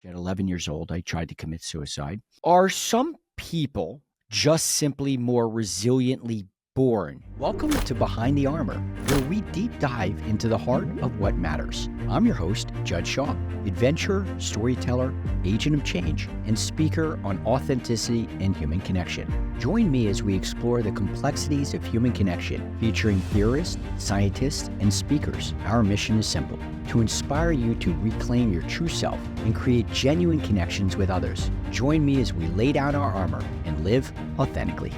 At 11 years old, I tried to commit suicide. Are some people just simply more resiliently born? Welcome to Behind the Armor, where we deep dive into the heart of what matters. I'm your host, Judd Shaw, adventurer, storyteller, agent of change, and speaker on authenticity and human connection. Join me as we explore the complexities of human connection, featuring theorists, scientists, and speakers. Our mission is simple: to inspire you to reclaim your true self and create genuine connections with others. Join me as we lay down our armor and live authentically.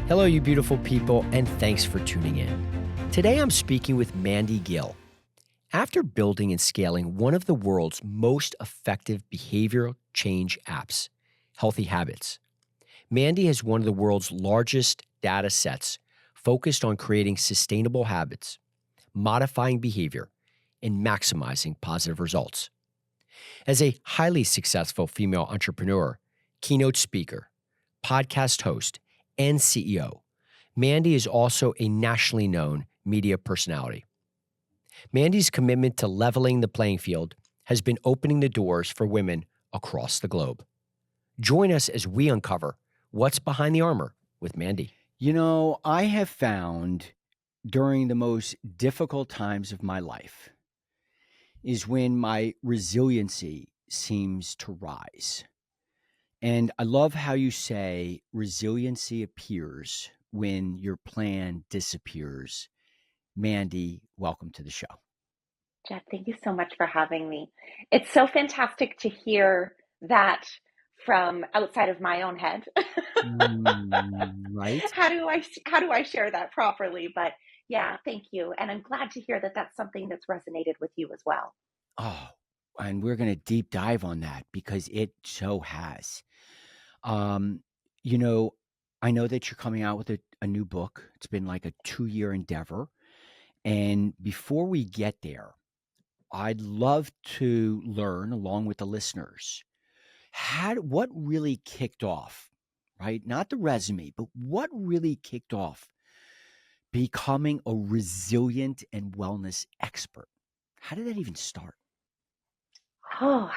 Hello, you beautiful people, and thanks for tuning in. Today I'm speaking with Mandy Gill. After building and scaling one of the world's most effective behavioral change apps, Healthy Habits, Mandy has one of the world's largest data sets focused on creating sustainable habits, modifying behavior, and maximizing positive results. As a highly successful female entrepreneur, keynote speaker, podcast host, and CEO, Mandy is also a nationally known media personality. Mandy's commitment to leveling the playing field has been opening the doors for women across the globe. Join us as we uncover what's behind the armor with Mandy. You know, I have found during the most difficult times of my life is when my resiliency seems to rise. And I love how you say resiliency appears when your plan disappears. Mandy, welcome to the show. Jeff, thank you so much for having me. It's so fantastic to hear that from outside of my own head. Right? How do I share that properly? But yeah, thank you. And I'm glad to hear that that's something that's resonated with you as well. Oh, and we're going to deep dive on that because it so has. You know, I know that you're coming out with a new book. It's been like a 2-year endeavor. And before we get there, I'd love to learn, along with the listeners, what really kicked off, right? Not the resume, but what really kicked off becoming a resilient and wellness expert? How did that even start? Oh,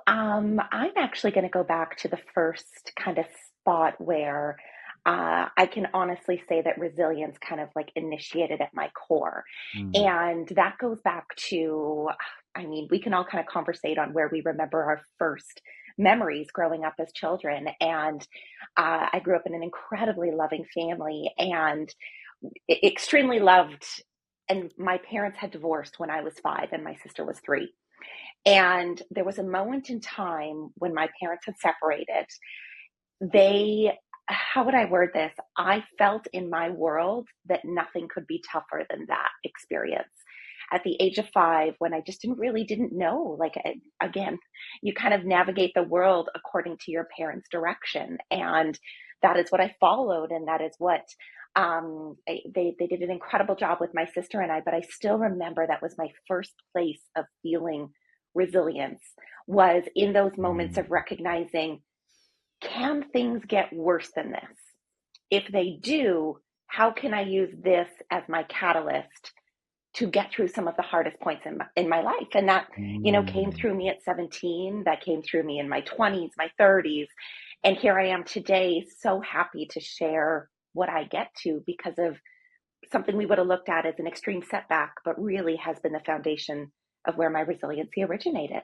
I'm actually going to go back to the first kind of spot where I can honestly say that resilience kind of like initiated at my core. Mm. And that goes back to, I mean, we can all kind of conversate on where we remember our first memories growing up as children. And I grew up in an incredibly loving family and extremely loved. And my parents had divorced when I was 5 and my sister was 3. And there was a moment in time when my parents had separated. How would I word this? I felt in my world that nothing could be tougher than that experience. At the age of 5, when I just didn't know, again, you kind of navigate the world according to your parents' direction. And that is what I followed. And that is what they did an incredible job with my sister and I, but I still remember that was my first place of feeling resilience, was in those moments of recognizing, can things get worse than this? If they do, how can I use this as my catalyst to get through some of the hardest points in my life? And that, came through me at 17, that came through me in my 20s, my 30s. And here I am today, so happy to share what I get to because of something we would have looked at as an extreme setback, but really has been the foundation of where my resiliency originated.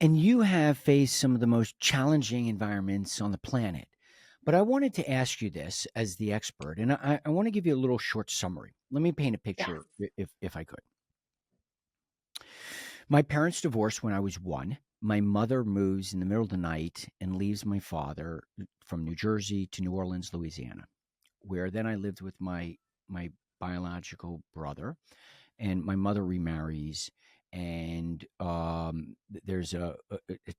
And you have faced some of the most challenging environments on the planet. But I wanted to ask you this as the expert, and I want to give you a little short summary. Let me paint a picture, if I could. My parents divorced when I was 1. My mother moves in the middle of the night and leaves my father from New Jersey to New Orleans, Louisiana, where then I lived with my biological brother, and my mother remarries. And there's a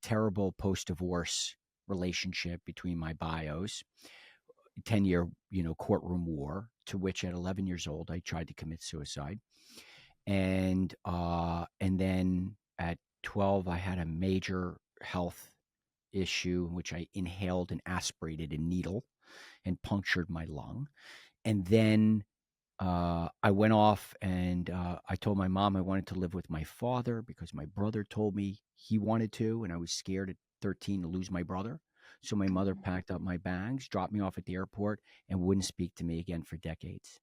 terrible post-divorce relationship between my bios, 10-year, courtroom war, to which at 11 years old, I tried to commit suicide. And then at 12, I had a major health issue in which I inhaled and aspirated a needle and punctured my lung. And then I went off and I told my mom I wanted to live with my father because my brother told me he wanted to, and I was scared at 13 to lose my brother. So my mother packed up my bags, dropped me off at the airport, and wouldn't speak to me again for decades.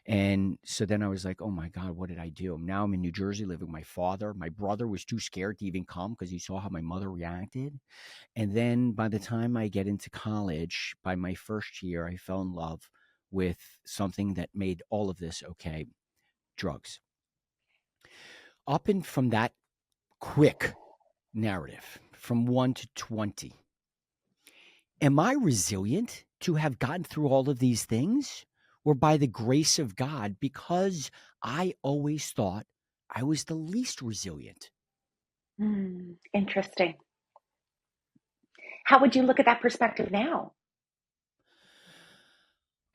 And so then I was like, oh my God, what did I do? Now I'm in New Jersey living with my father. My brother was too scared to even come because he saw how my mother reacted. And then by the time I get into college, by my first year, I fell in love with something that made all of this okay: drugs. Up and from that quick narrative, from 1 to 20, am I resilient to have gotten through all of these things? Or by the grace of God, because I always thought I was the least resilient? Interesting. How would you look at that perspective now?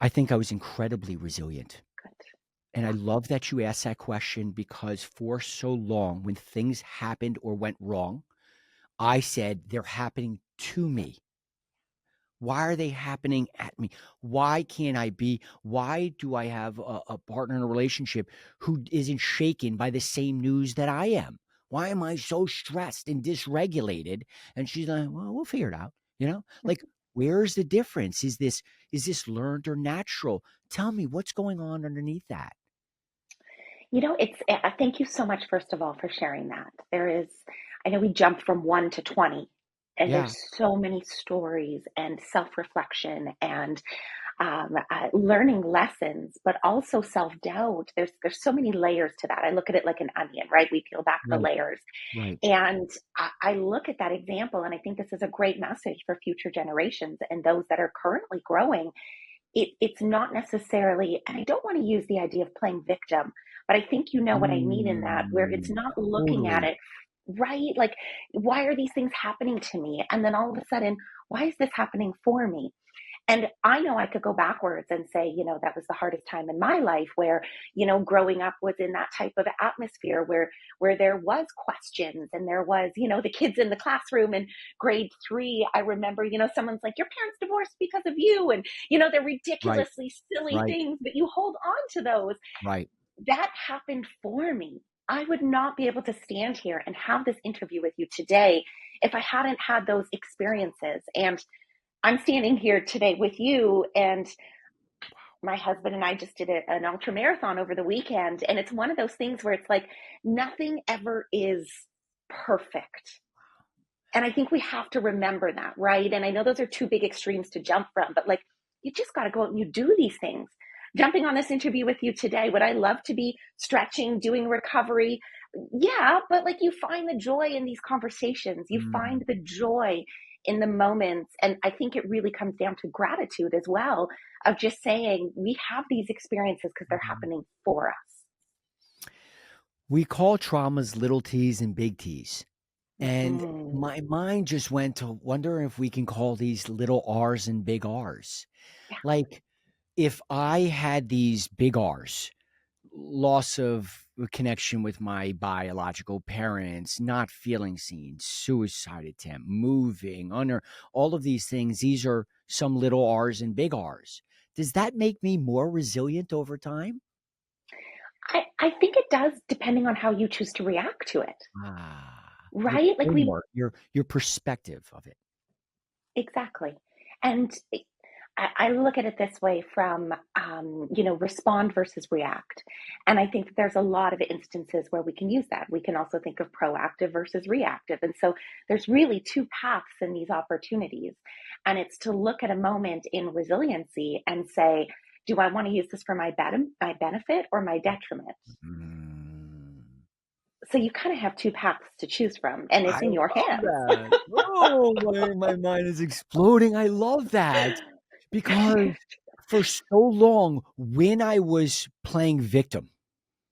I think I was incredibly resilient. Good. And I Yeah. love that you asked that question, because for so long, when things happened or went wrong, I said, they're happening to me. Why are they happening at me? Why can't I be? Why do I have a partner in a relationship who isn't shaken by the same news that I am? Why am I so stressed and dysregulated? And she's like, well, we'll figure it out. Like, where's the difference? Is this learned or natural? Tell me what's going on underneath that. Thank you so much, first of all, for sharing that. I know we jumped from 1 to 20, and Yeah, there's so many stories and self reflection and learning lessons, but also self doubt. There's so many layers to that. I look at it like an onion, right? We peel back the right, layers. right. And I look at that example, and I think this is a great message for future generations and those that are currently growing. It's not necessarily, and I don't want to use the idea of playing victim, but I think you know what I mean in that, where it's Mm, not looking at totally. it, right? Like, why are these things happening to me? And then all of a sudden, why is this happening for me? And I know I could go backwards and say, that was the hardest time in my life where, growing up was in that type of atmosphere where there was questions and there was, the kids in the classroom in grade 3. I remember, someone's like, your parents divorced because of you. And, they're Right, ridiculously silly right, things, but you hold on to those. right. That happened for me. I would not be able to stand here and have this interview with you today if I hadn't had those experiences. And I'm standing here today with you, and my husband and I just did an ultra marathon over the weekend. And it's one of those things where it's like nothing ever is perfect. And I think we have to remember that, right? And I know those are two big extremes to jump from, but like, you just got to go out and you do these things. Jumping on this interview with you today, would I love to be stretching, doing recovery? Yeah, but like, you find the joy in these conversations, you Mm, find the joy in the moments. And I think it really comes down to gratitude as well, of just saying we have these experiences because they're mhm. happening for us. We call traumas little T's and big T's. And Mhm. my mind just went to wonder if we can call these little R's and big R's. Yeah. Like, if I had these big R's, loss of connection with my biological parents, not feeling seen, suicide attempt, moving, under all of these things, these are some little R's and big R's. Does that make me more resilient over time? I think it does, depending on how you choose to react to it, Your right? Like, framework, your perspective of it. exactly. And I look at it this way from, respond versus react. And I think that there's a lot of instances where we can use that. We can also think of proactive versus reactive. And so there's really two paths in these opportunities. And it's to look at a moment in resiliency and say, do I want to use this for my benefit or my detriment? Mm. So you kind of have two paths to choose from, and I it's in your love hands. that. Oh, my mind is exploding. I love that, because for so long, when I was playing victim,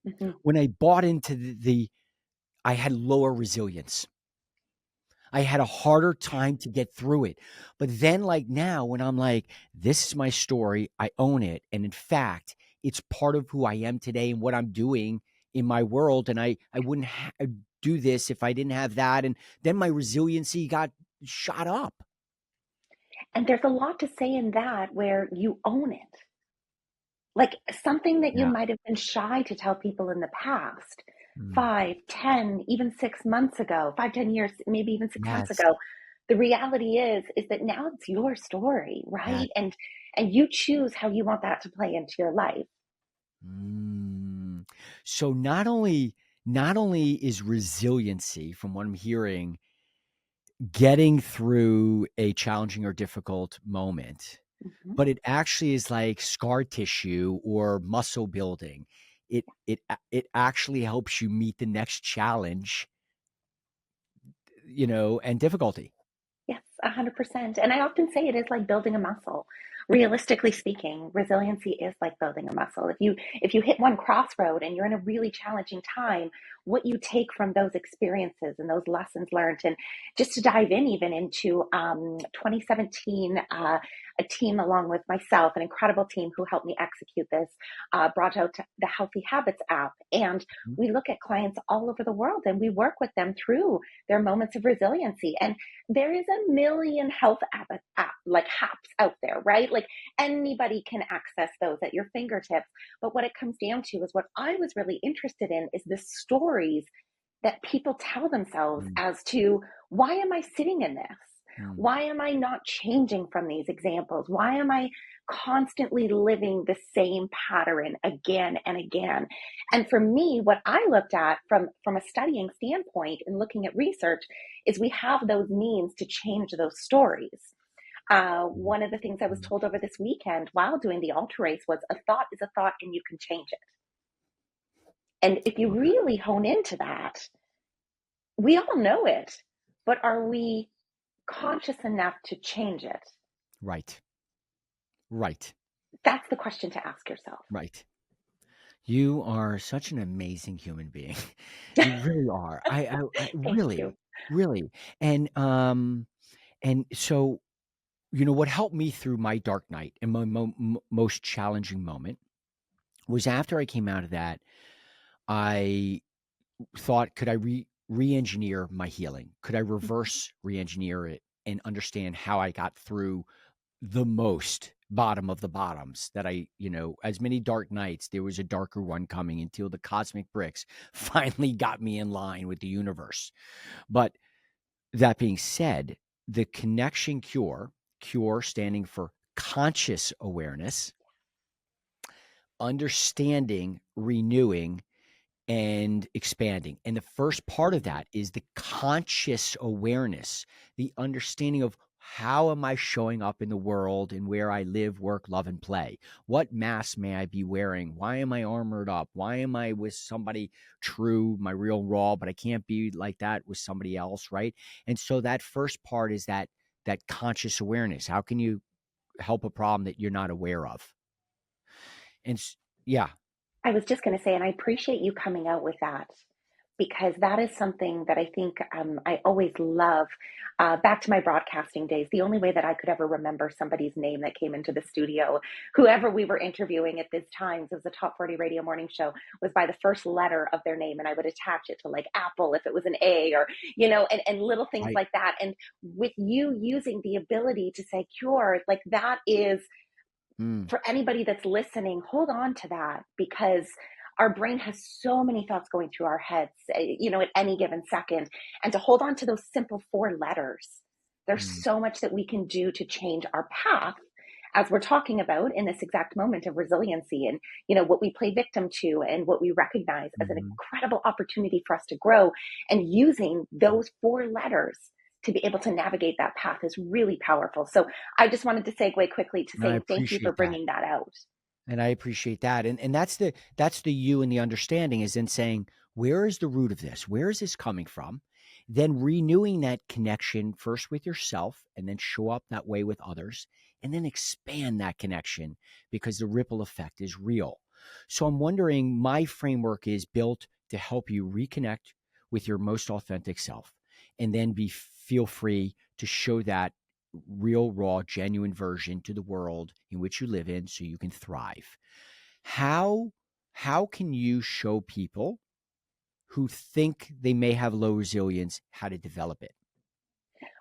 Mhm. when I bought into the I had lower resilience. I had a harder time to get through it. But then, like now, when I'm like, this is my story, I own it. And in fact, it's part of who I am today and what I'm doing in my world. And I wouldn't do this if I didn't have that. And then my resiliency got shot up. And there's a lot to say in that where you own it. Like something that you Yeah. might have been shy to tell people in the past, Mm. 5, 10, even 6 months ago, 5, 10 years, maybe even 6 months Yes. ago. The reality is that now it's your story, Yes. right? And you choose how you want that to play into your life. Mm. So not only is resiliency, from what I'm hearing, getting through a challenging or difficult moment, Mhm. but it actually is like scar tissue or muscle building. It actually helps you meet the next challenge, and difficulty. Yes, 100%. And I often say it is like building a muscle. Realistically speaking, resiliency is like building a muscle. If you hit one crossroad and you're in a really challenging time, what you take from those experiences and those lessons learned, and just to dive in even into 2017, a team along with myself, an incredible team who helped me execute this, brought out the Healthy Habits app, and Mhm. we look at clients all over the world and we work with them through their moments of resiliency. And there is a million health like apps out there, right? Like anybody can access those at your fingertips. But what it comes down to is what I was really interested in is the stories that people tell themselves Mm, as to, why am I sitting in this? mm, Why am I not changing from these examples? Why am I constantly living the same pattern again and again? And for me, what I looked at from a studying standpoint and looking at research is we have those means to change those stories. mm, One of the things I was mm. told over this weekend while doing the ultra race was, a thought is a thought and you can change it. And if you really hone into that, we all know it, but are we conscious enough to change it? Right. Right. That's the question to ask yourself. Right. You are such an amazing human being. You really are. I Thank you. really, really. And so, what helped me through my dark night and my most challenging moment was after I came out of that, I thought, could I re-engineer my healing? Could I reverse re-engineer it and understand how I got through the most bottom of the bottoms that as many dark nights, there was a darker one coming until the cosmic bricks finally got me in line with the universe. But that being said, the connection cure standing for conscious awareness, understanding, renewing, and expanding. And the first part of that is the conscious awareness, the understanding of, how am I showing up in the world and where I live, work, love, and play? What mask may I be wearing? Why am I armored up? Why am I with somebody true, my real raw, but I can't be like that with somebody else, right? And so that first part is that conscious awareness. How can you help a problem that you're not aware of? And yeah, I was just going to say, and I appreciate you coming out with that, because that is something that I think I always love. Back to my broadcasting days, the only way that I could ever remember somebody's name that came into the studio, whoever we were interviewing at this time, it was a top 40 radio morning show, was by the first letter of their name. And I would attach it to like Apple if it was an A, or, and little things I like that. And with you using the ability to say cure, like that is, mm, for anybody that's listening, hold on to that, because our brain has so many thoughts going through our heads, at any given second. And to hold on to those simple four letters, there's mm, so much that we can do to change our path, as we're talking about in this exact moment of resiliency, and what we play victim to and what we recognize as an mhm. incredible opportunity for us to grow, and using those four letters to be able to navigate that path is really powerful. So I just wanted to segue quickly to I say thank you for appreciate that. bringing that out. And I appreciate that. And that's the you and the understanding is in saying, where is the root of this? Where is this coming from? Then renewing that connection first with yourself and then show up that way with others and then expand that connection because the ripple effect is real. So I'm wondering, my framework is built to help you reconnect with your most authentic self and then feel free to show that real, raw, genuine version to the world in which you live in so you can thrive. How how can you show people who think they may have low resilience how to develop it?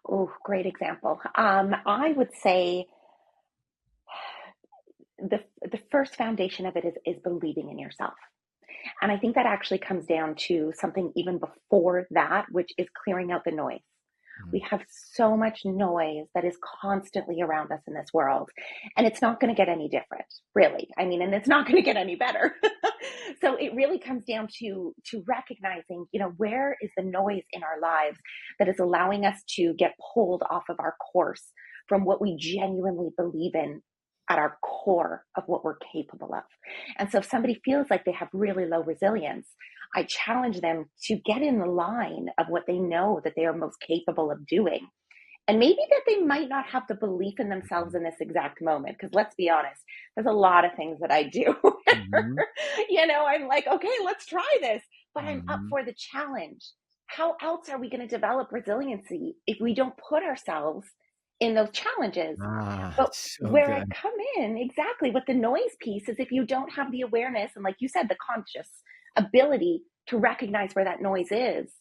Oh, great example. I would say the first foundation of it is believing in yourself. And I think that actually comes down to something even before that, which is clearing out the noise. We Mm. have so much noise that is constantly around us in this world, and it's not going to get any different, really. I mean, and it's not going to get any better. So it really comes down to recognizing, where is the noise in our lives that is allowing us to get pulled off of our course from what we genuinely believe in at our core of what we're capable of. And so if somebody feels like they have really low resilience, I challenge them to get in the line of what they know that they are most capable of doing. And maybe that they might not have the belief in themselves in this exact moment. Because let's be honest, there's a lot of things that I do Mhm. where, I'm like, okay, let's try this, but I'm up Mhm. for the challenge. How else are we going to develop resiliency if we don't put ourselves in those challenges? Ah, But it's so where I good. come in exactly with the noise piece is if you don't have the awareness and, like you said, the conscious ability to recognize where that noise is,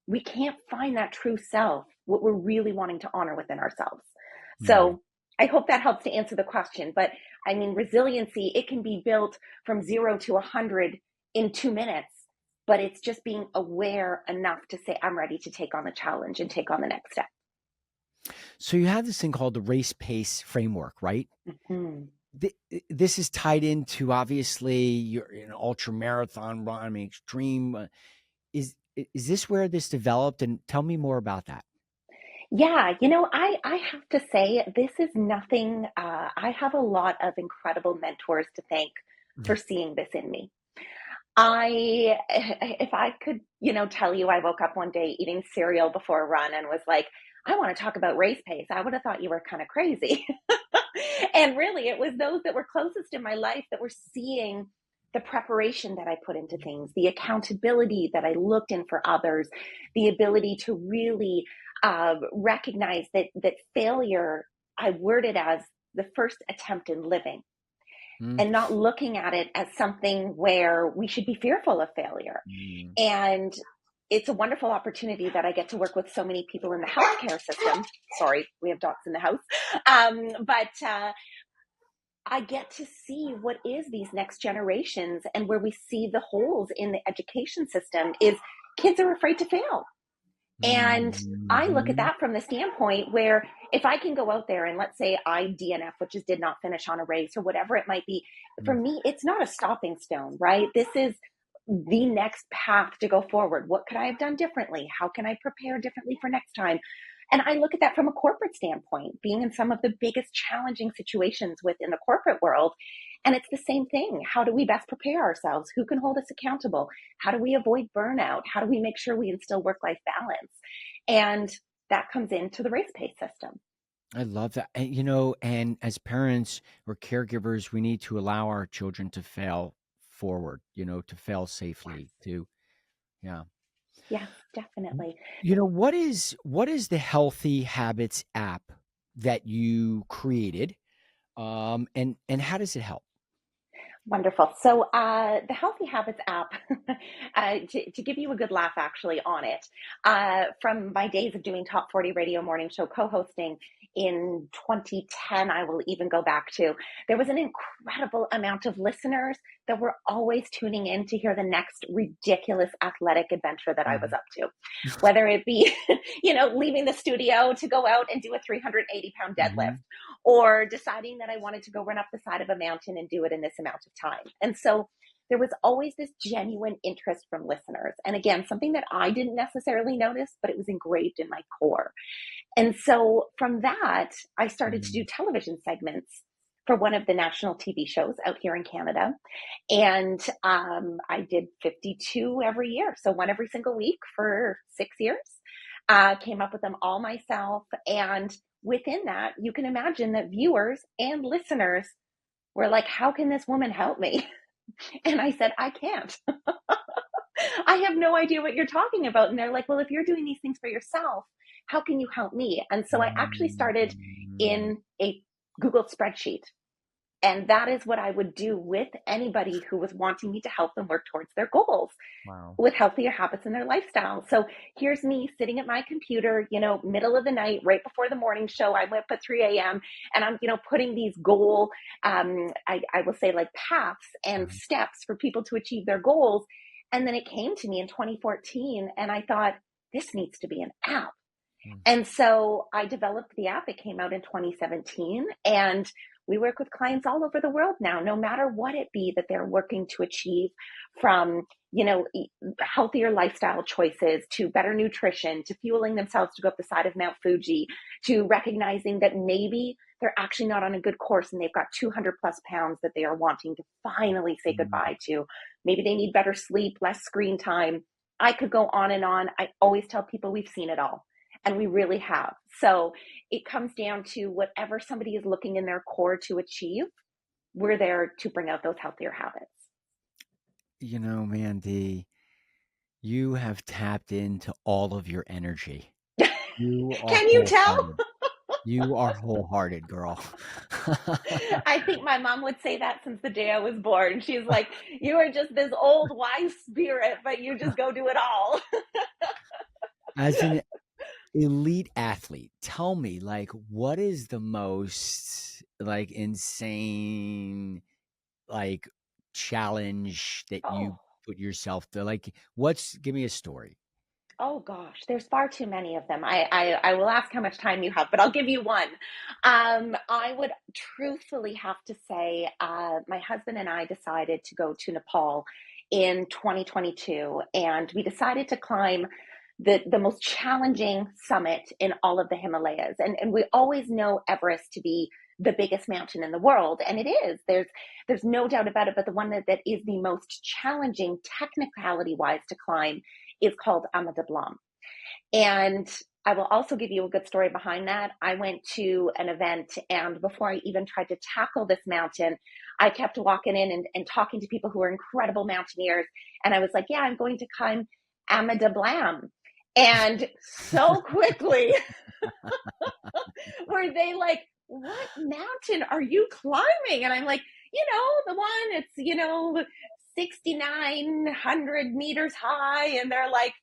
we can't find that true self, what we're really wanting to honor within ourselves. Mm. So I hope that helps to answer the question. But I mean, resiliency, it can be built from 0 to 100 in 2 minutes, but it's just being aware enough to say, I'm ready to take on the challenge and take on the next step. So you have this thing called the race pace framework, right? Mhm. This is tied into obviously you're an ultra marathon run, I mean extreme. Is this where this developed? And tell me more about that. Yeah, I have to say, this is nothing. I have a lot of incredible mentors to thank for seeing this in me. If I could, tell you I woke up one day eating cereal before a run and was like, I want to talk about race pace, I would have thought you were kind of crazy. And really, it was those that were closest in my life that were seeing the preparation that I put into things, the accountability that I looked in for others, the ability to really recognize that failure, I worded as the first attempt in living, Mm. and not looking at it as something where we should be fearful of failure. Mm. And it's a wonderful opportunity that I get to work with so many people in the healthcare system. Sorry, we have dogs in the house. But I get to see what is these next generations, and where we see the holes in the education system is kids are afraid to fail. And I look at Mhm. that from the standpoint where if I can go out there and let's say I DNF, which is did not finish on a race or whatever it might be, for Mm. me, it's not a stopping stone, right? This is the next path to go forward. What could I have done differently? How can I prepare differently for next time? And I look at that from a corporate standpoint, being in some of the biggest challenging situations within the corporate world. And it's the same thing. How do we best prepare ourselves? Who can hold us accountable? How do we avoid burnout? How do we make sure we instill work life balance? And that comes into the race pace system. I love that. And as parents or caregivers, we need to allow our children to fail forward, to fail Yes, safely, yeah. yes, definitely. What is the Healthy Habits app that you created? And how does it help? Wonderful. So, the Healthy Habits app, to give you a good laugh actually on it, from my days of doing Top 40 Radio Morning Show co hosting in 2010, I will even go back to, there was an incredible amount of listeners that were always tuning in to hear the next ridiculous athletic adventure that I was Mhm. up to. Whether it be, leaving the studio to go out and do a 380-pound deadlift, Mhm. or deciding that I wanted to go run up the side of a mountain and do it in this amount of time. And so there was always this genuine interest from listeners. And again, something that I didn't necessarily notice, but it was engraved in my core. And so from that, I started to do Mm. television segments for one of the national TV shows out here in Canada. And I did 52 every year. So one every single week for 6 years. Came up with them all myself. And within that, you can imagine that viewers and listeners were like, how can this woman help me? And I said, I can't. I have no idea what you're talking about. And they're like, well, if you're doing these things for yourself, how can you help me? And so I actually started Mm. in a Google spreadsheet. And that is what I would do with anybody who was wanting me to help them work towards their goals Wow. with healthier habits in their lifestyle. So here's me sitting at my computer, middle of the night, right before the morning show. I went up at 3 a.m. and I'm, putting these goal, I will say, like, paths and steps for people to achieve their goals. And then it came to me in 2014 and I thought, this needs to be an app. And so I developed the app. It came out in 2017, and we work with clients all over the world now, no matter what it be that they're working to achieve, from, healthier lifestyle choices to better nutrition, to fueling themselves to go up the side of Mount Fuji, to recognizing that maybe they're actually not on a good course and they've got 200 plus pounds that they are wanting to finally say goodbye to. Maybe they need better sleep, less screen time. I could go on and on. I always tell people we've seen it all. And we really have. So it comes down to whatever somebody is looking in their core to achieve, we're there to bring out those healthier habits. Mandy, you have tapped into all of your energy. You are Can you tell? wholehearted. You are wholehearted, girl. I think my mom would say that since the day I was born. She's like, you are just this old wise spirit, but you just go do it all. As an elite athlete, tell me, like, what is the most, like, insane, like, challenge that you put yourself to? Like, give me a story. Oh gosh, there's far too many of them. I will ask how much time you have, but I'll give you one. I would truthfully have to say, my husband and I decided to go to Nepal in 2022, and we decided to climb the most challenging summit in all of the Himalayas. And we always know Everest to be the biggest mountain in the world, and it is. There's no doubt about it. But the one that is the most challenging technicality wise to climb is called Dablam. And I will also give you a good story behind that. I went to an event, and before I even tried to tackle this mountain, I kept walking in and talking to people who are incredible mountaineers. And I was like, yeah, I'm going to climb Dablam. And so quickly were they like, what mountain are you climbing? And I'm like, the one, it's, 6,900 meters high. And they're like,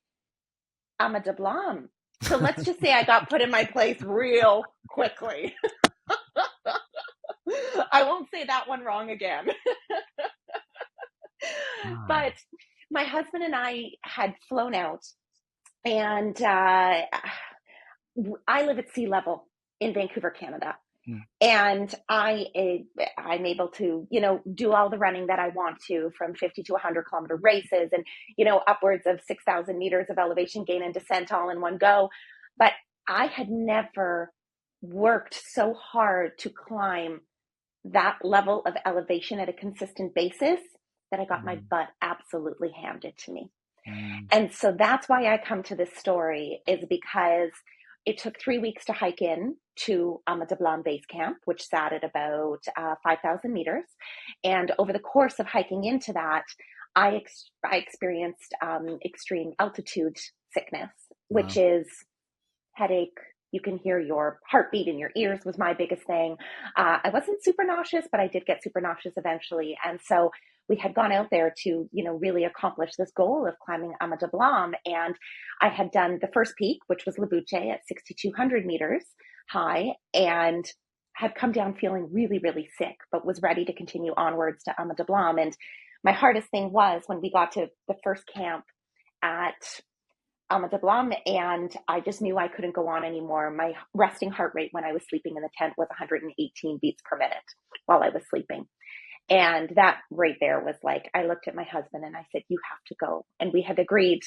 Dablam. So let's just say I got put in my place real quickly. I won't say that one wrong again. But my husband and I had flown out, and I live at sea level in Vancouver, Canada. And I'm able to, do all the running that I want to, from 50 to 100-kilometer races, and, upwards of 6,000 meters of elevation gain and descent all in one go. But I had never worked so hard to climb that level of elevation at a consistent basis that I got my butt absolutely handed to me. And so that's why I come to this story, is because it took 3 weeks to hike in to Dablam Base Camp, which sat at about 5,000 meters. And over the course of hiking into that, I experienced extreme altitude sickness, which is headache. You can hear your heartbeat in your ears was my biggest thing. I wasn't super nauseous, but I did get super nauseous eventually. And so we had gone out there to, really accomplish this goal of climbing Dablam. And I had done the first peak, which was Labuche at 6,200 meters high, and had come down feeling really, really sick, but was ready to continue onwards to Dablam. And my hardest thing was when we got to the first camp at Dablam, and I just knew I couldn't go on anymore. My resting heart rate when I was sleeping in the tent was 118 beats per minute while I was sleeping. And that right there was like, I looked at my husband and I said, you have to go. And we had agreed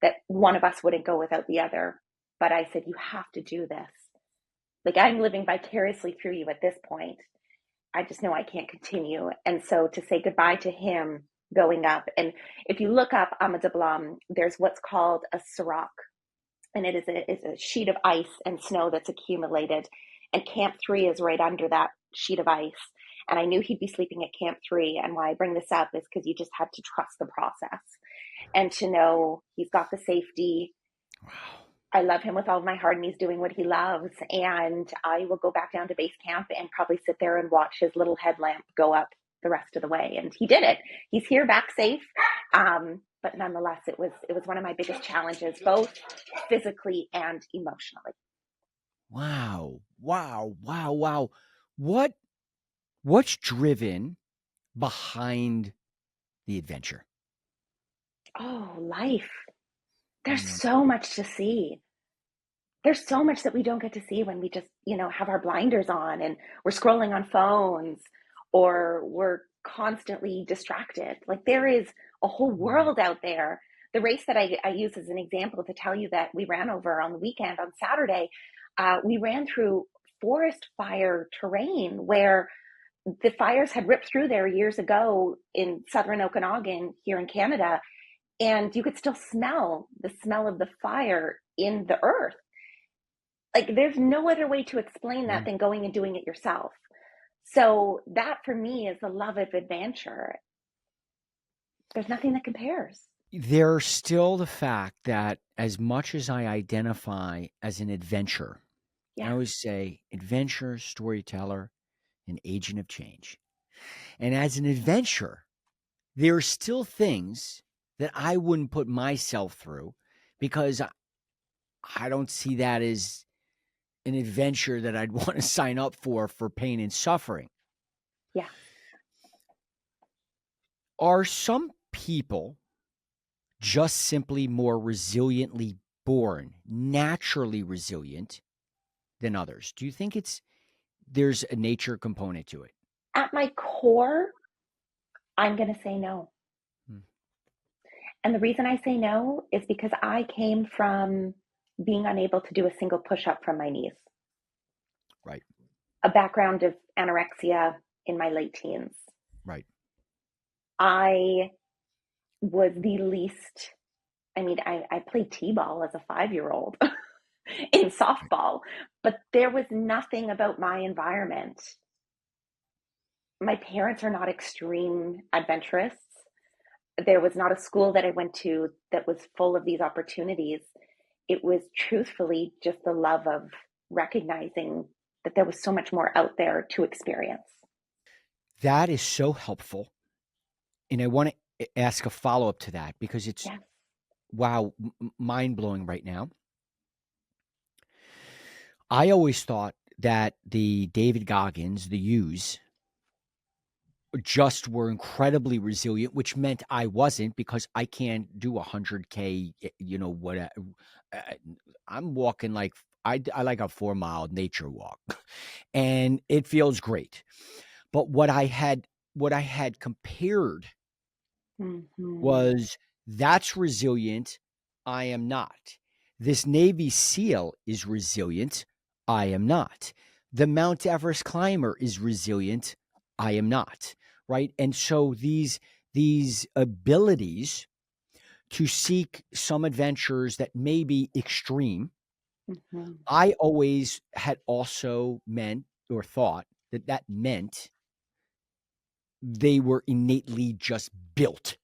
that one of us wouldn't go without the other. But I said, you have to do this. Like, I'm living vicariously through you at this point. I just know I can't continue. And so to say goodbye to him going up. And if you look up Dablam, there's what's called a serac. And it is a sheet of ice and snow that's accumulated. And Camp 3 is right under that sheet of ice. And I knew he'd be sleeping at Camp 3. And why I bring this up is because you just had to trust the process and to know he's got the safety. Wow. I love him with all of my heart, and he's doing what he loves. And I will go back down to base camp and probably sit there and watch his little headlamp go up the rest of the way. And he did it. He's here back safe. But nonetheless, it was one of my biggest challenges, both physically and emotionally. Wow. Wow. Wow. Wow. What's driven behind the adventure? Oh, life. There's Mm, so much to see. There's so much that we don't get to see when we just, have our blinders on and we're scrolling on phones or we're constantly distracted. Like there is a whole mm, world out there. The race that I use as an example to tell you that we ran over on the weekend on Saturday, we ran through forest fire terrain where the fires had ripped through there years ago in southern Okanagan here in Canada, and you could still smell the smell of the fire in the earth. Like there's no other way to explain yeah. that than going and doing it yourself. So that for me is the love of adventure. There's nothing that compares. There's still the fact that as much as I identify as an adventurer, I Yeah. always say adventurer, storyteller, an agent of change. And as an adventurer, there are still things that I wouldn't put myself through because I don't see that as an adventure that I'd want to sign up for pain and suffering. Yeah. Are some people just simply more resiliently born, naturally resilient than others? Do you think there's a nature component to it? At my core, I'm going to say no. Hmm. And the reason I say no is because I came from being unable to do a single push up from my knees, Right, a background of anorexia in my late teens. right. I was the least, I played t-ball as a 5-year-old in softball, but there was nothing about my environment. My parents are not extreme adventurous. There was not a school that I went to that was full of these opportunities. It was truthfully just the love of recognizing that there was so much more out there to experience. That is so helpful. And I want to ask a follow up to that because it's, Yes. wow, mind blowing right now. I always thought that the David Goggins, the U's, just were incredibly resilient, which meant I wasn't because I can't do 100K, what I'm walking like I like a 4 mile nature walk and it feels great. But what I had compared Mm-hmm. was that's resilient. I am not. This Navy SEAL is resilient. I am not. The Mount Everest climber is resilient. I am not. Right. And so these abilities to seek some adventures that may be extreme, Mm-hmm. I always had also meant or thought that meant they were innately just built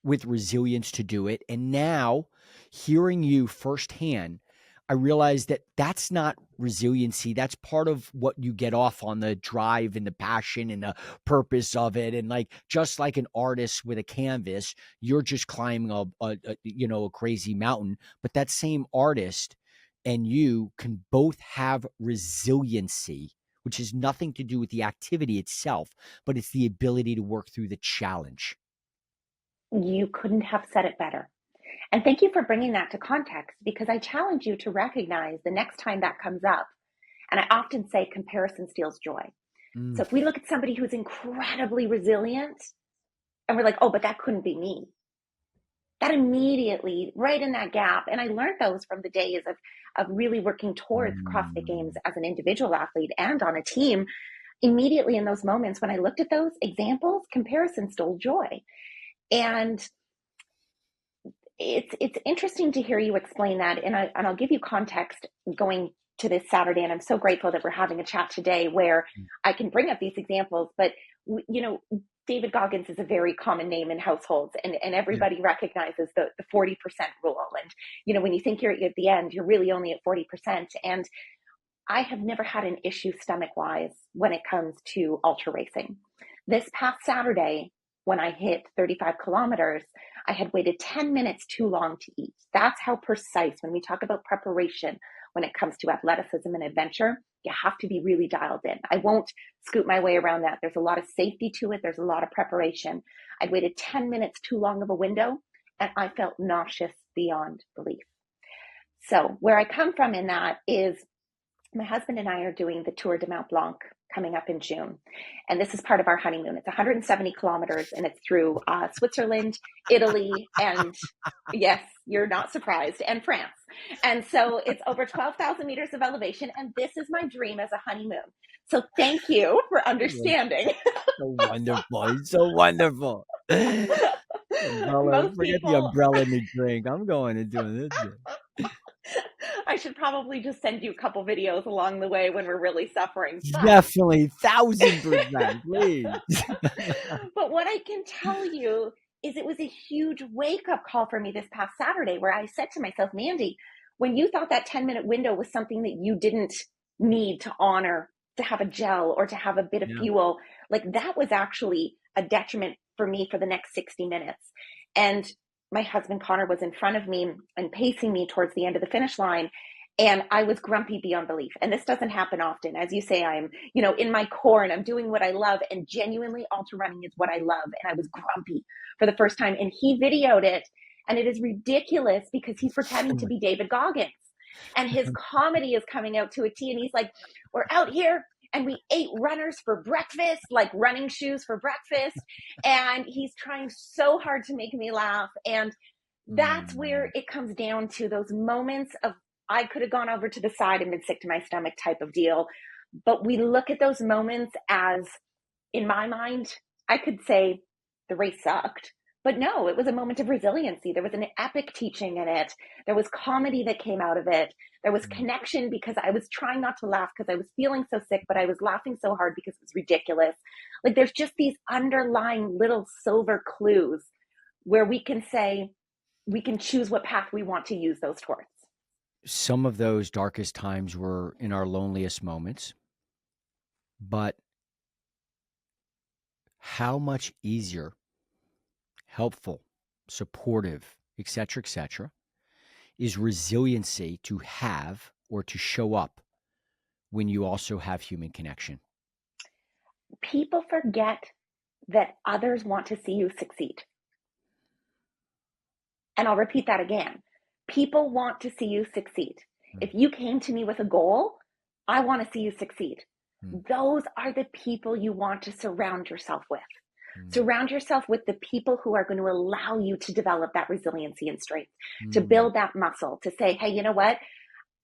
with resilience to do it. And now, hearing you firsthand, I realize that that's not resiliency. That's part of what you get off on, the drive and the passion and the purpose of it. And like, just like an artist with a canvas, you're just climbing a crazy mountain. But that same artist and you can both have resiliency, which has nothing to do with the activity itself, but it's the ability to work through the challenge. You couldn't have said it better. And thank you for bringing that to context, because I challenge you to recognize the next time that comes up. And I often say comparison steals joy. Mm. So if we look at somebody who's incredibly resilient and we're like, oh, but that couldn't be me, that immediately, right in that gap. And I learned those from the days of really working towards CrossFit Games Mm. as an individual athlete and on a team. Immediately in those moments when I looked at those examples, comparison stole joy. And it's interesting to hear you explain that, and I'll give you context going to this Saturday, and I'm so grateful that we're having a chat today where I can bring up these examples. But you know, David Goggins is a very common name in households, and Yeah. everybody recognizes the 40% rule. And, when you think you're at the end, you're really only at 40%. And I have never had an issue stomach-wise when it comes to ultra racing. This past Saturday, when I hit 35 kilometers, I had waited 10 minutes too long to eat. That's how precise, when we talk about preparation, when it comes to athleticism and adventure, you have to be really dialed in. I won't scoot my way around that. There's a lot of safety to it. There's a lot of preparation. I'd waited 10 minutes too long of a window, and I felt nauseous beyond belief. So where I come from in that is my husband and I are doing the Tour de Mont Blanc coming up in June. And this is part of our honeymoon. It's 170 kilometers and it's through Switzerland, Italy, and yes, you're not surprised, and France. And so it's over 12,000 meters of elevation. And this is my dream as a honeymoon. So thank you for understanding. So wonderful. It's so wonderful. Umbrella, Most forget the people, umbrella and the drink. I'm going and doing this. I should probably just send you a couple videos along the way when we're really suffering. But Definitely, 1,000%, please. but what I can tell you is it was a huge wake-up call for me this past Saturday, where I said to myself, Mandy, when you thought that 10-minute window was something that you didn't need to honor, to have a gel or to have a bit of Yeah. fuel, like that was actually a detriment for me for the next 60 minutes. And my husband Connor was in front of me and pacing me towards the end of the finish line. And I was grumpy beyond belief. And this doesn't happen often. As you say, I'm, in my core and I'm doing what I love. And genuinely, ultra running is what I love. And I was grumpy for the first time. And he videoed it. And it is ridiculous because he's pretending to be David Goggins. And his comedy is coming out to a T. And he's like, we're out here and we ate runners for breakfast, like running shoes for breakfast. And he's trying so hard to make me laugh. And that's where it comes down to those moments of, I could have gone over to the side and been sick to my stomach type of deal. But we look at those moments as, in my mind, I could say the race sucked. But no, it was a moment of resiliency. There was an epic teaching in it. There was comedy that came out of it. There was connection because I was trying not to laugh because I was feeling so sick, but I was laughing so hard because it was ridiculous. Like there's just these underlying little silver clues where we can say, we can choose what path we want to use those towards. Some of those darkest times were in our loneliest moments, but how much easier, helpful, supportive, etc., is resiliency to have or to show up when you also have human connection. People forget that others want to see you succeed. And I'll repeat that again. People want to see you succeed. If you came to me with a goal, I want to see you succeed. Those are the people you want to surround yourself with. Surround yourself with the people who are going to allow you to develop that resiliency and strength, to build that muscle, to say, hey, you know what?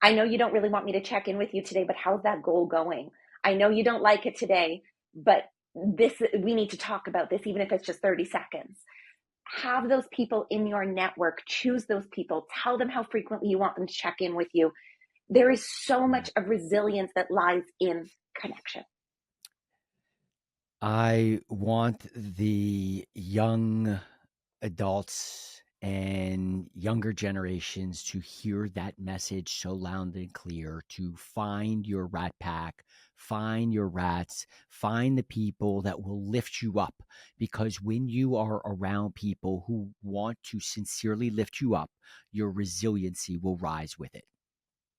I know you don't really want me to check in with you today, but how's that goal going? I know you don't like it today, but we need to talk about this, even if it's just 30 seconds. Have those people in your network, choose those people, tell them how frequently you want them to check in with you. There is so much of resilience that lies in connection. I want the young adults and younger generations to hear that message so loud and clear, to find your rat pack, find your rats, find the people that will lift you up. Because when you are around people who want to sincerely lift you up, your resiliency will rise with it.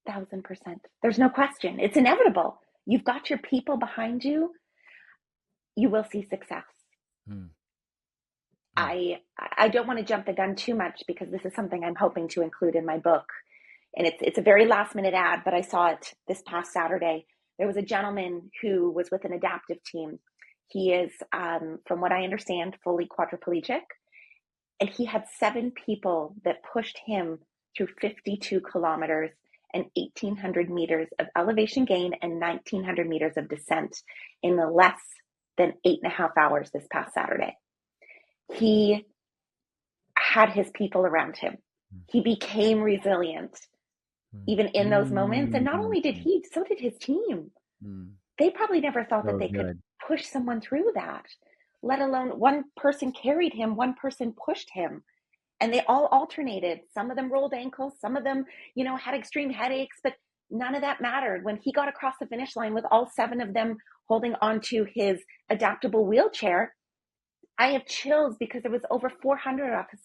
1,000%. There's no question. It's inevitable. You've got your people behind you. You will see success. I don't want to jump the gun too much because this is something I'm hoping to include in my book. And it's a very last minute ad, but I saw it this past Saturday. There was a gentleman who was with an adaptive team. He is, from what I understand, fully quadriplegic. And he had 7 people that pushed him through 52 kilometers and 1,800 meters of elevation gain and 1,900 meters of descent in less than 8.5 hours this past Saturday. He had his people around him. He became resilient even in those moments. And not only did he, so did his team. They probably never thought that they could push someone through that. let alone one person carried him, one person pushed him. And they all alternated. Some of them rolled ankles, some of them, had extreme headaches, but none of that mattered. When he got across the finish line with all 7 of them holding onto his adaptable wheelchair, I have chills because there was over 400 of us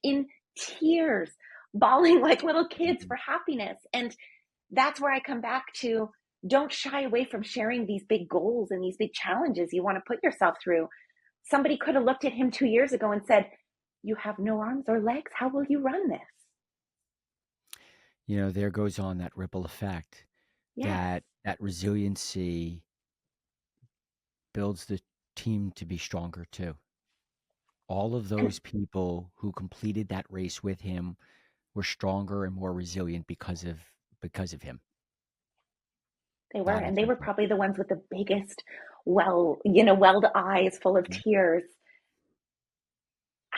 in tears, bawling like little kids for happiness. And that's where I come back to, don't shy away from sharing these big goals and these big challenges you want to put yourself through. Somebody could have looked at him 2 years ago and said, you have no arms or legs. How will you run this? There goes on that ripple effect. Yes. That resiliency builds the team to be stronger too. All of And those people who completed that race with him were stronger and more resilient because of him. Not they were everybody. probably the ones with the biggest, welled eyes full of Mhm. tears.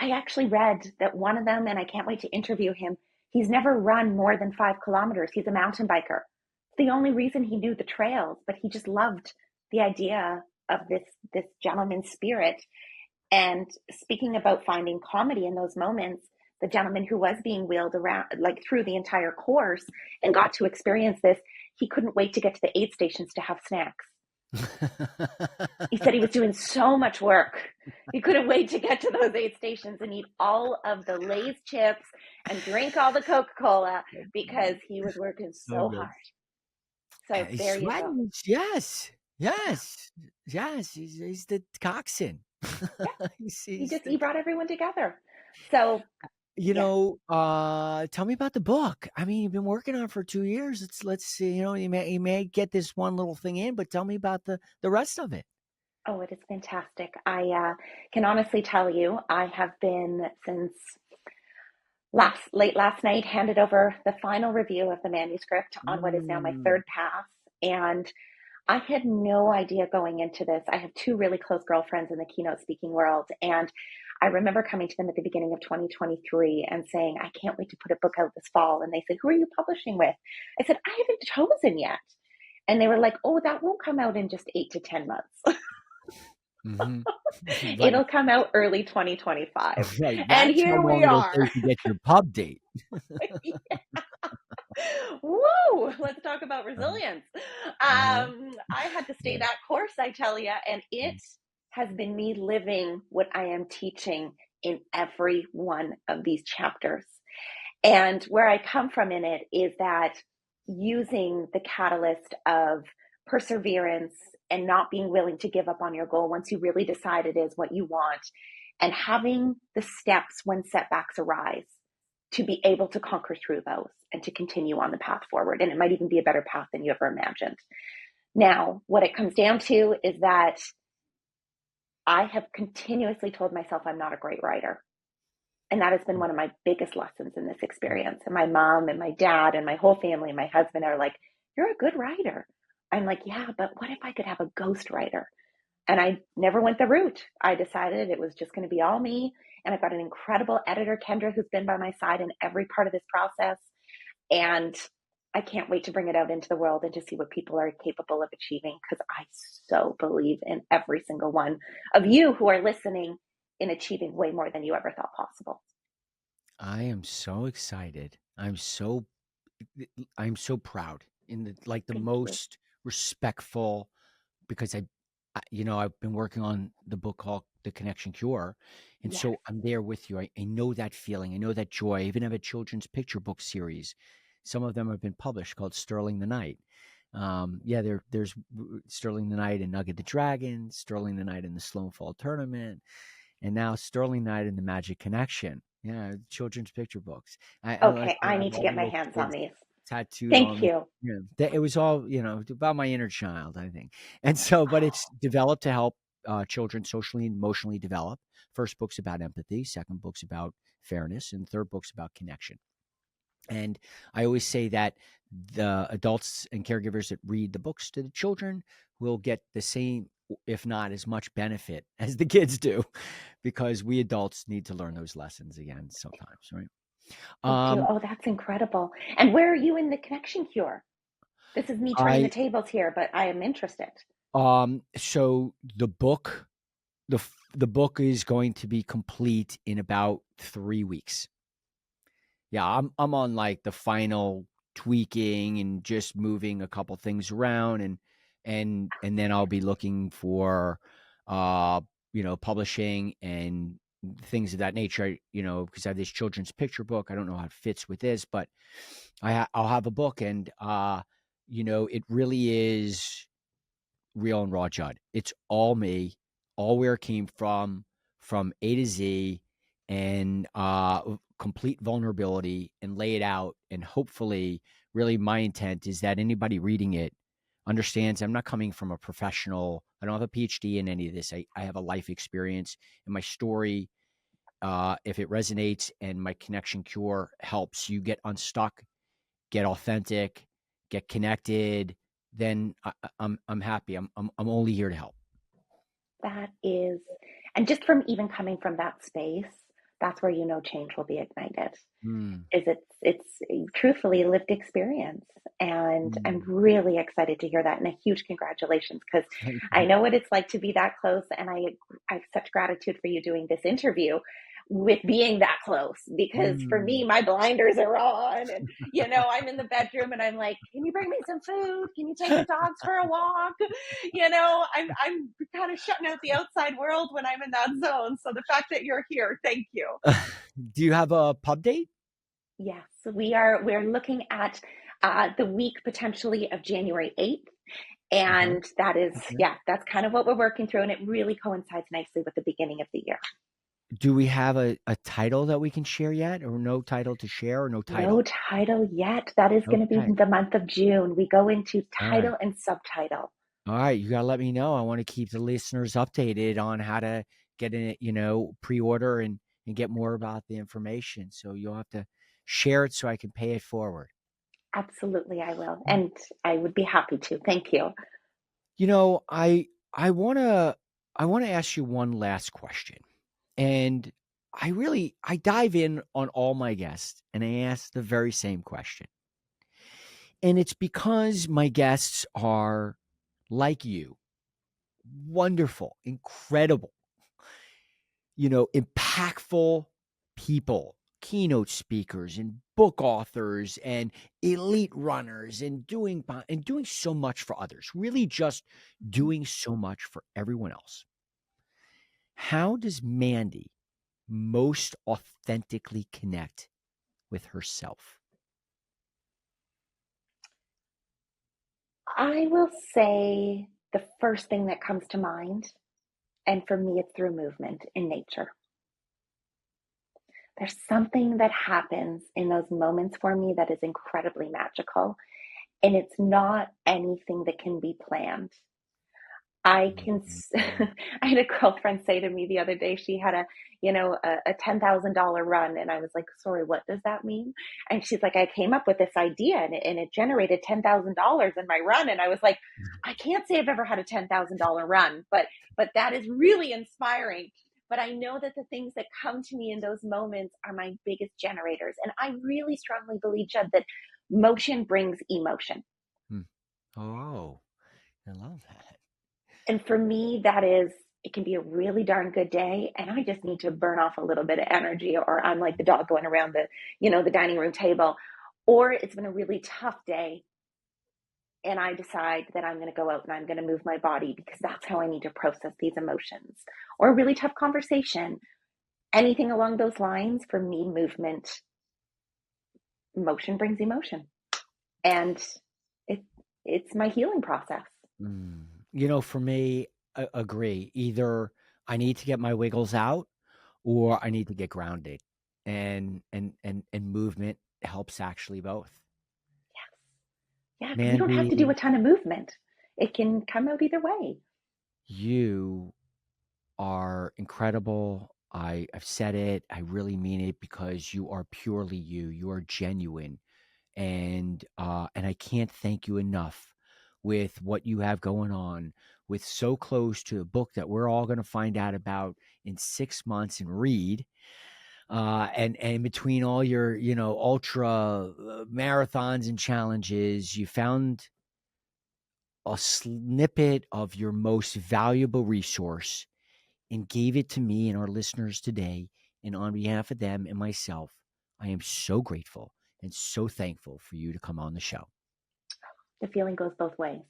I actually read that one of them, and I can't wait to interview him, he's never run more than 5 kilometers. He's a mountain biker. It's the only reason he knew the trails, but he just loved the idea of this gentleman's spirit. And speaking about finding comedy in those moments, the gentleman who was being wheeled around like through the entire course and got to experience this, he couldn't wait to get to the aid stations to have snacks. He said he was doing so much work. He couldn't wait to get to those aid stations and eat all of the Lay's chips and drink all the Coca-Cola because he was working So so good. hard. So He's there you go. sweating. Yes. Yeah. Yes. Yes. He's the coxswain. Yeah. He's He brought everyone together. So yeah. Tell me about the book. I mean, you've been working on it for 2 years. Let's see, you may get this one little thing in, but tell me about the rest of it. Oh, it is fantastic. I can honestly tell you, I have been since late last night handed over the final review of the manuscript on what is now my Mm. 3rd pass, and I had no idea going into this. I have 2 really close girlfriends in the keynote speaking world, and I remember coming to them at the beginning of 2023 and saying, I can't wait to put a book out this fall. And they said, who are you publishing with? I said, I haven't chosen yet. And they were like, oh, that won't come out in just 8 to 10 months. Hmm. Right. It'll come out early 2025. Right. And That's how here we long it'll are. take to get your pub date. Woo! Let's talk about Uh-huh. resilience. Uh-huh. I had to stay Yeah. that course, I tell you, and it has been me living what I am teaching in every one of these chapters. And where I come from in it is that using the catalyst of perseverance and not being willing to give up on your goal once you really decide it is what you want, and having the steps when setbacks arise to be able to conquer through those and to continue on the path forward. And it might even be a better path than you ever imagined. Now, what it comes down to is that I have continuously told myself I'm not a great writer. And that has been one of my biggest lessons in this experience. And my mom and my dad and my whole family and my husband are like, you're a good writer. I'm like, yeah, but what if I could have a ghost writer? And I never went the route. I decided it was just going to be all me. And I've got an incredible editor, Kendra, who's been by my side in every part of this process. And I can't wait to bring it out into the world and to see what people are capable of achieving, because I so believe in every single one of you who are listening in achieving way more than you ever thought possible. I am so excited. I'm so proud in the Thank you. most respectful, because I've been working on the book called The Connection Cure. And Yes. so I'm there with you. I know that feeling. I know that joy. I even have a children's picture book series. Some of them have been published called Sterling the Knight. There's Sterling the Knight and Nugget the Dragon, Sterling the Knight in the Sloan Fall Tournament, and now Sterling Knight and the Magic Connection. Yeah, children's picture books. Okay, I I have need to all get the my little hands on kids these. tattooed Thank on me. you. It was all, about my inner child, I think. And so, but it's developed to help children socially and emotionally develop. First book's about empathy, second book's about fairness, and third book's about connection. And I always say that the adults and caregivers that read the books to the children will get the same, if not as much benefit as the kids do, because we adults need to learn those lessons again sometimes, right? We do. Um, Oh, that's incredible. And where are you in the connection cure? This is me turning the I tables here, but I am interested. so the book the book is going to be complete in about 3 weeks. Yeah, I'm on like the final tweaking and just moving a couple things around, and then I'll be looking for uh publishing and things of that nature, because I have this children's picture book. I don't know how it fits with this, but I'll have a book, and it really is real and raw Judd. It's all me, all where it came from A to Z, and complete vulnerability, and lay it out. And hopefully, really, my intent is that anybody reading it understands I'm not coming from a professional. I don't have a PhD in any of this. I have a life experience, and my story, if it resonates and my connection cure helps you get unstuck, get authentic, get connected, then I'm happy. I'm only here to help. That is, and just from even coming from that space, that's where change will be ignited. Mm, Is it's truthfully lived experience, and I'm mm. really excited to hear that, and a huge congratulations, because Thank I you. know what it's like to be that close, and I have such gratitude for you doing this interview with being that close, because for me Mm. my blinders are on, and I'm in the bedroom and I'm like, can you bring me some food, can you take the dogs for a walk? I'm kind of shutting out the outside world when I'm in that zone, so the fact that you're here, thank you. Do you have a pub date? Yes, we're looking at the week potentially of January 8th. Uh-huh. And that is, Okay. yeah, that's kind of what we're working through. And it really coincides nicely with the beginning of the year. Do we have a title that we can share yet, or no title to share, or no No title? title yet. That is going to be Okay. the month of June. We go into All right. title and subtitle. All right. You gotta let me know. I want to keep the listeners updated on how to get in it, pre-order and get more about the information. So you'll have to share it so I can pay it forward. Absolutely, I will. And I would be happy to. Thank you. You know, I wanna ask you one last question. And I dive in on all my guests, and I ask the very same question. And it's because my guests are like you, wonderful, incredible, impactful people, keynote speakers and book authors and elite runners, and doing so much for others, really just doing so much for everyone else. How does Mandy most authentically connect with herself? I will say the first thing that comes to mind, and for me, it's through movement in nature. There's something that happens in those moments for me that is incredibly magical, and it's not anything that can be planned. I can. Mhm. I had a girlfriend say to me the other day, she had a $10,000 run, and I was like, sorry, what does that mean? And she's like, I came up with this idea, and it generated $10,000 in my run, and I was like, I can't say I've ever had a $10,000 run, but that is really inspiring. But I know that the things that come to me in those moments are my biggest generators, and I really strongly believe, Judd, that motion brings emotion. Hmm. Oh, I love that. And for me, that is, it can be a really darn good day. And I just need to burn off a little bit of energy, or I'm like the dog going around the dining room table. Or it's been a really tough day. And I decide that I'm going to go out and I'm going to move my body, because that's how I need to process these emotions. Or a really tough conversation. Anything along those lines, for me, motion brings emotion. And it, it's my healing process. Mm. For me, agree. Either I need to get my wiggles out, or I need to get grounded. And movement helps actually both. Yeah, because you don't have to do a Mandy, ton of movement. It can come out either way. you are incredible. I've said it. I really mean it, because you are purely you. You are genuine, and I can't thank you enough with what you have going on, with so close to a book that we're all going to find out about in 6 months and read. And between all your ultra marathons and challenges, you found a snippet of your most valuable resource and gave it to me and our listeners today. And on behalf of them and myself, I am so grateful and so thankful for you to come on the show. The feeling goes both ways.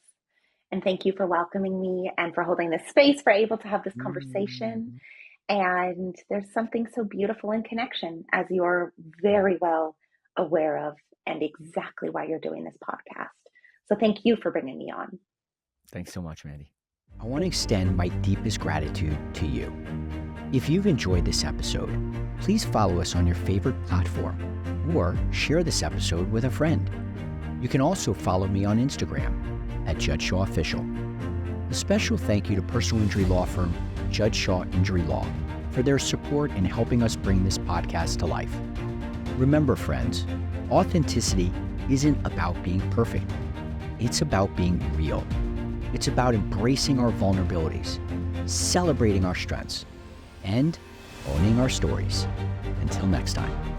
And thank you for welcoming me and for holding this space, for able to have this conversation. And there's something so beautiful in connection, as you're very well aware of, and exactly why you're doing this podcast. So thank you for bringing me on. Thanks so much, Mandy. I want to extend my deepest gratitude to you. If you've enjoyed this episode, please follow us on your favorite platform or share this episode with a friend. You can also follow me on Instagram at Judd Shaw Official. A special thank you to personal injury law firm Judd Shaw Injury Law for their support in helping us bring this podcast to life. Remember, friends, authenticity isn't about being perfect. It's about being real. It's about embracing our vulnerabilities, celebrating our strengths, and owning our stories. Until next time.